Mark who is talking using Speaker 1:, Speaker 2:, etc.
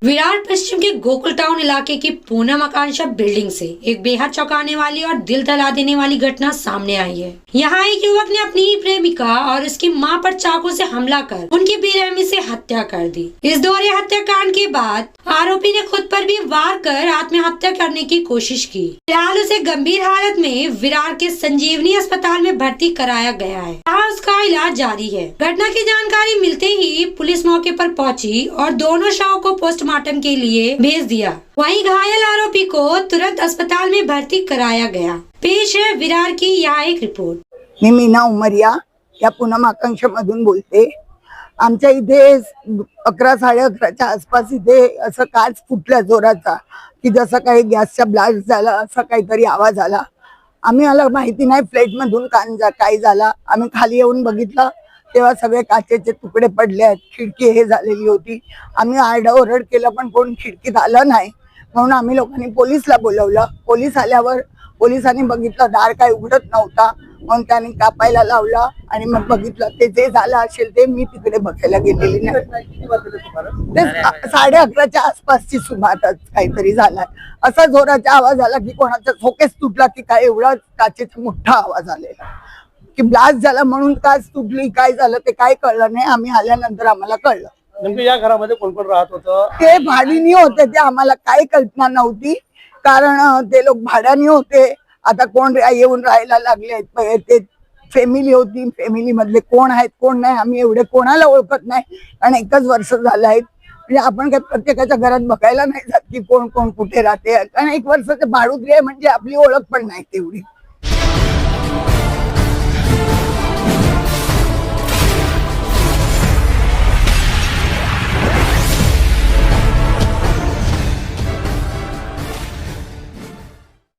Speaker 1: विरार पश्चिम के गोकुल टाउन इलाके की पूनम आकांक्षा बिल्डिंग से एक बेहद चौंकाने वाली और दिल दहला देने वाली घटना सामने आई है। यहाँ एक युवक ने अपनी प्रेमिका और उसकी मां पर चाकू से हमला कर उनकी बेरहमी से हत्या कर दी। इस दोहरे हत्याकांड के बाद आरोपी ने खुद पर भी वार कर आत्महत्या करने की कोशिश की। फिलहाल उसे गंभीर हालत में विरार के संजीवनी अस्पताल में भर्ती कराया गया है, जहाँ उसका इलाज जारी है। घटना की जानकारी मिलते ही पुलिस मौके पर पहुंची और दोनों शव को पोस्टमार्टम के लिए भेज दिया। वहीं घायल आरोपी को तुरंत अस्पताल में भर्ती कराया गया। पेश है विरार की यहाँ एक रिपोर्ट।
Speaker 2: मी मीना उमरिया या पूनम आकांक्षा मधून बोलते। आमच्या इथे 11-11:30च्या आसपास इथे असं काच फुटला जोराचा की जसं काही गॅसचा ब्लास्ट झाला असा काहीतरी आवाज आला। आम्हाला माहिती नाही फ्लॅट मधून काय झाला। आम्ही खाली येऊन बघितलं तेव्हा सगळे काचेचे तुकडे पडले आहेत, खिडकी हे झालेली होती। आम्ही आरडाओरड केलं पण कोण खिडकीत आलं नाही, म्हणून आम्ही लोकांनी पोलिसला बोलवलं। पोलीस आल्यावर पोलिसांनी बघितलं दार काय उघडत नव्हता, म्हणून त्यांनी कापायला लावला आणि मग बघितलं ते जे झालं असेल ते मी तिकडे बघायला गेलेली नाही। ते 11:30च्या आसपासची सुमारास काहीतरी झालाय। असा जोराचा आवाज आला की कोणाचा फोकेस तुटला की काय, एवढा काचेचा मोठा आवाज आलेला की ब्लास्ट झाला, म्हणून काच तुटली काय झालं ते काय कळलं नाही। आम्ही आल्यानंतर आम्हाला कळलं।
Speaker 3: नेमकं या घरामध्ये कोण कोण राहत होतं?
Speaker 2: ते भाड्याने होते, ते आम्हाला काही कल्पना नव्हती कारण ते लोक भाड्याने होते। आता कोण येऊन राहायला लागले, ते फॅमिली होती, फॅमिली मधले कोण आहेत कोण नाही आम्ही एवढे कोणाला ओळखत नाही कारण एकच वर्ष झालं आहे। म्हणजे आपण काय प्रत्येकाच्या घरात बघायला नाही जात की कोण कोण कुठे राहते, कारण 1 वर्षाचे भाडुतले म्हणजे आपली ओळख पण नाही तेवढी।